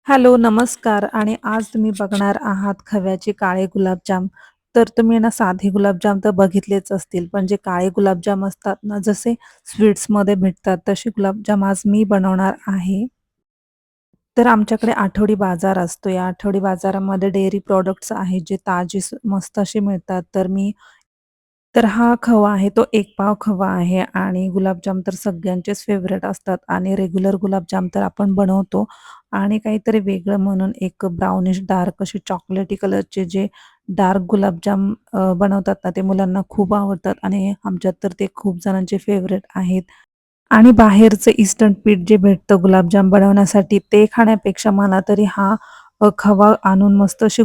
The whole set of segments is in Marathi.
हॅलो, नमस्कार आणि आज तुम्ही बघणार आहात खव्याचे काळे गुलाबजाम. तर तुम्ही ना साधे गुलाबजाम तर बघितलेच असतील, पण जे काळे गुलाबजाम असतात ना, जसे स्वीट्समध्ये भेटतात, तसे गुलाबजाम आज मी बनवणार आहे. तर आमच्याकडे आठवडी बाजार असतो. या आठवडी बाजारामध्ये डेअरी प्रॉडक्ट्स आहेत, जे ताजे मस्त असे मिळतात. तर हा खवा आहे तो 1 पाव खवा आहे आणि गुलाबजाम तर सगळ्यांचेच फेव्हरेट असतात आणि रेग्युलर गुलाबजाम तर आपण बनवतो आणि काहीतरी वेगळं म्हणून एक ब्राउनिश डार्क असे चॉकलेटी कलरचे जे डार्क गुलाबजाम बनवतात ना, ते मुलांना खूप आवडतात आणि आमच्यात तर ते खूप जणांचे फेव्हरेट आहेत. आणि बाहेरचं इन्स्टंट पीठ जे भेटतं गुलाबजाम बनवण्यासाठी ते खाण्यापेक्षा मला तरी हा खवा आणून मस्त असे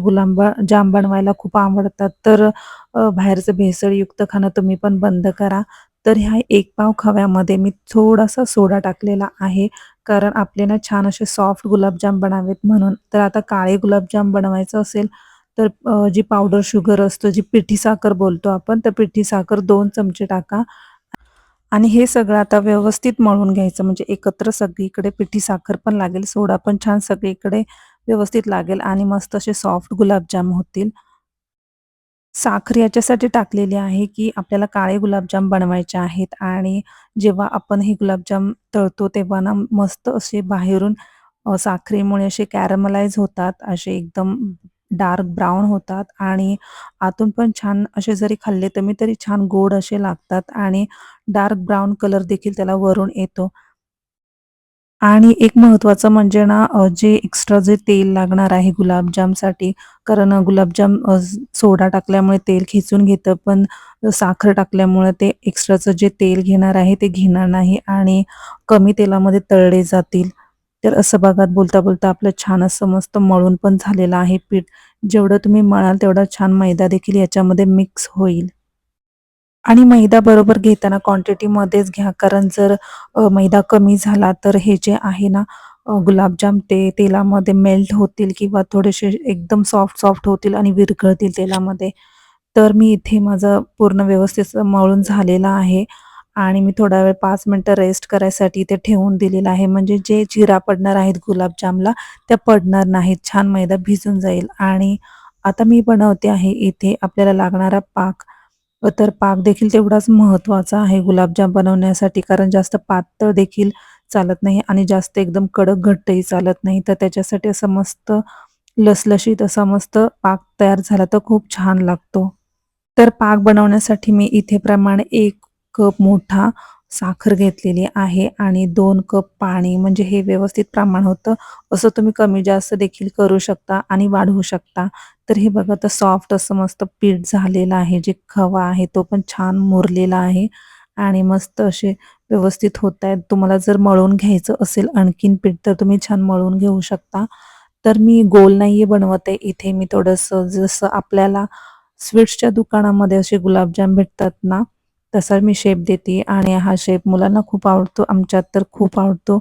जाम बनवायला खूप आवडतात. तर बाहेरचं भेसळयुक्त खाणं तुम्ही पण बंद करा. तर ह्या 1 पाव खव्यामध्ये मी थोडासा सोडा टाकलेला आहे. कारण आपले ना छान असे सॉफ्ट गुलाबजाम बनावेत म्हणून. तर आता काळे गुलाबजाम बनवायचं असेल तर जी पावडर शुगर असतो, जी पिठी साखर बोलतो आपण, तर पिठी साखर 2 चमचे टाका. आणि हे सगळं आता व्यवस्थित मळून घ्यायचं म्हणजे एकत्र सगळीकडे पिठी साखर पण लागेल, सोडा पण छान सगळीकडे व्यवस्थित लागेल आणि मस्त असे सॉफ्ट गुलाबजाम होतील. साखर याच्यासाठी टाकलेली आहे, की आपल्याला काळे गुलाबजाम बनवायचे आहेत आणि जेव्हा आपण हे गुलाबजाम तळतो तेव्हा ना मस्त असे बाहेरून साखरेमुळे असे कॅरमलाइज होतात, असे एकदम डार्क ब्राउन होतात आणि आतून पण छान असे जरी खाल्ले तर तरी छान गोड असे लागतात आणि डार्क ब्राउन कलर देखील त्याला वरून येतो. आणि एक महत्त्वाचं म्हणजे ना जे एक्स्ट्रा जे तेल लागणार आहे गुलाबजामसाठी कारण गुलाबजाम सोडा टाकल्यामुळे तेल खेचून घेतं, पण साखर टाकल्यामुळे ते एक्स्ट्राचं जे तेल घेणार आहे ते घेणार नाही आणि कमी तेलामध्ये तळले जातील. तर असं बघा बोलता-बोलता आपलं छान असं मस्त मळून पण झालेलं आहे पीठ. जेवढं तुम्ही मळाल तेवढा छान मैदा देखील याच्यामध्ये मिक्स होईल. आणि मैदा बरोबर घेताना क्वांटिटीमध्येच घ्या. कारण जर मैदा कमी झाला तर हे जे आहे ना गुलाबजाम ते तेलामध्ये मेल्ट होतील किंवा थोडेसे एकदम सॉफ्ट होतील आणि विरघळतील तेलामध्ये. तर मी इथे माझं पूर्ण व्यवस्थित असं मळून झालेलं आहे आणि मी थोडा वेळ 5 मिनिटं रेस्ट करायसाठी ते ठेवून दिलेलं आहे. म्हणजे जे चिरा पडणार आहेत गुलाबजामला त्या पडणार नाहीत. छान मैदा भिजून जाईल आणि आता मी बनवते आहे इथे आपल्याला लागणारा पाक. तर पाक देखील तेवढाच महत्त्वाचा आहे गुलाबजाम बनवण्यासाठी कारण जास्त पातळ देखील चालत नाही आणि जास्त एकदम कडक घट्टही चालत नाही. तर त्याच्यासाठी असं मस्त लसलशीत असा मस्त पाक तयार झाला तर खूप छान लागतो. तर पाक बनवण्यासाठी मी इथे प्रमाणे 1 कप मोठा साखर घेतलेली आहे आणि 2 कप पाणी म्हणजे हे व्यवस्थित प्रमाण होतं. असं तुम्ही कमी जास्त देखील करू शकता आणि वाढवू शकता. तर हे बघा तर सॉफ्ट असं मस्त पीठ झालेलं आहे. जे खवा आहे तो पण छान मुरलेला आहे आणि मस्त असे व्यवस्थित होत आहेत. तुम्हाला जर मळून घ्यायचं असेल आणखीन पीठ तर तुम्ही छान मळून घेऊ शकता. तर मी गोल नाहीये बनवत आहे इथे मी थोडंसं जसं आपल्याला स्वीट्सच्या दुकानामध्ये असे गुलाबजाम भेटतात ना, तसा मी शेप देते आणि हा शेप मुलांना खूप आवडतो. आमच्यात तर खूप आवडतो.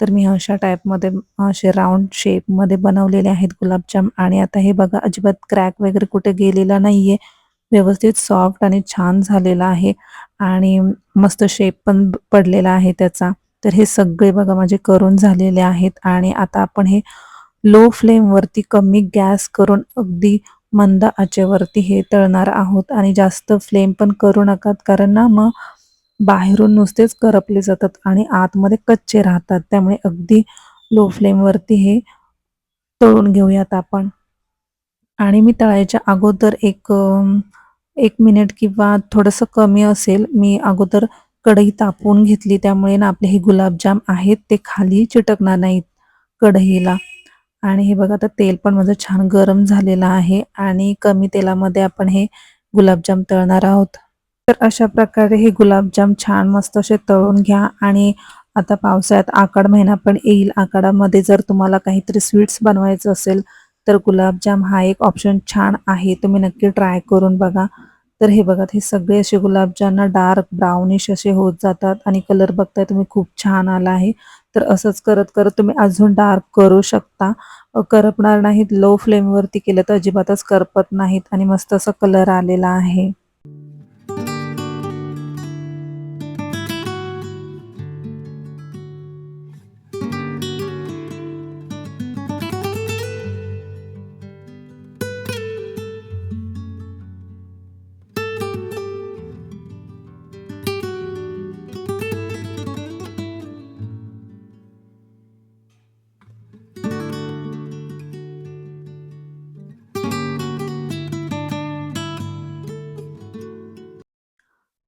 तर मी अशा टाईपमध्ये असे राउंड शेपमध्ये बनवलेले आहेत गुलाबजाम आणि आता हे बघा अजिबात क्रॅक वगैरे कुठे गेलेला नाहीये. व्यवस्थित सॉफ्ट आणि छान झालेला आहे आणि मस्त शेप पण पडलेला आहे त्याचा. तर हे सगळे बघा माझे करून झालेले आहेत आणि आता आपण हे लो फ्लेमवरती कमी गॅस करून अगदी मंद आचेवरती हे तळणार आहोत आणि जास्त फ्लेम पण करू नका कारण ना मग बाहेरून नुसतेच करपले जातात आणि आतमध्ये कच्चे राहतात. त्यामुळे अगदी लो फ्लेमवरती हे तळून घेऊयात आपण. आणि मी तळायच्या अगोदर 1 मिनिट किंवा थोडंसं कमी असेल, मी अगोदर कढई तापवून घेतली. त्यामुळे ना आपले हे गुलाबजाम आहेत ते खाली चिटकणार नाहीत कढईला. आणि हे बघा आता तेल पण माझं छान गरम झालेलं आहे आणि कमी तेलामध्ये आपण हे गुलाबजाम तळणार आहोत. तर अशा प्रकारे हे गुलाबजाम छान मस्त असे तळून घ्या आणि आता पावसाळ्यात आखाड महिना पण येईल. आखाडामध्ये जर तुम्हाला काहीतरी स्वीट्स बनवायचं असेल, तर गुलाबजाम हा एक ऑप्शन छान आहे. तुम्ही नक्की ट्राय करून बघा. तर हे बघा हे सगळे असे गुलाबजाम ना डार्क ब्राउनिश असे होत जातात आणि कलर बघताय तुम्ही खूप छान आला आहे. तर असंच करत तुम्ही अजून डार्क करू शकता. करपणार नाहीत. लो फ्लेमवरती केलं तर अजिबातच करपत नाहीत आणि मस्त असा कलर आलेला आहे.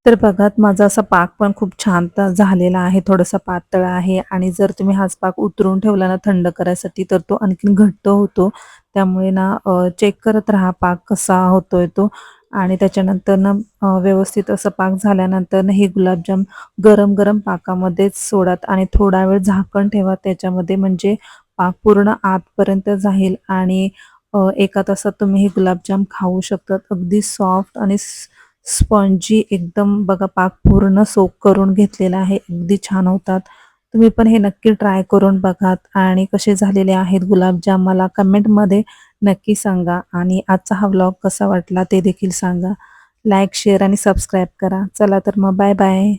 तर बघा माझा असा पाक पण खूप छान झालेला आहे. थोडासा पातळ आहे आणि जर तुम्ही हाच पाक उतरवून ठेवला ना थंड करायसाठी तर तो आणखीन घट्ट होतो. त्यामुळे ना चेक करत राहा पाक कसा होतोय तो आणि त्याच्यानंतर ना व्यवस्थित असं पाक झाल्यानंतर ना हे गुलाबजाम गरम-गरम पाकामध्येच सोडात आणि थोडा वेळ झाकण ठेवा त्याच्यामध्ये म्हणजे पाक पूर्ण आतपर्यंत जाईल आणि 1 तासात तुम्ही हे गुलाबजाम खाऊ शकतात. अगदी सॉफ्ट आणि स्पॉन्जी एकदम बघा पाक पूर्ण सोक करून घेतलेला आहे. अगदी छान होतात. तुम्ही पण हे नक्की ट्राय करून बघा आणि कसे झालेले आहेत गुलाबजाम मला कमेंटमध्ये नक्की सांगा आणि आजचा हा व्लॉग कसा वाटला ते देखील सांगा. लाईक, शेअर आणि सबस्क्राईब करा. चला तर मग बाय बाय.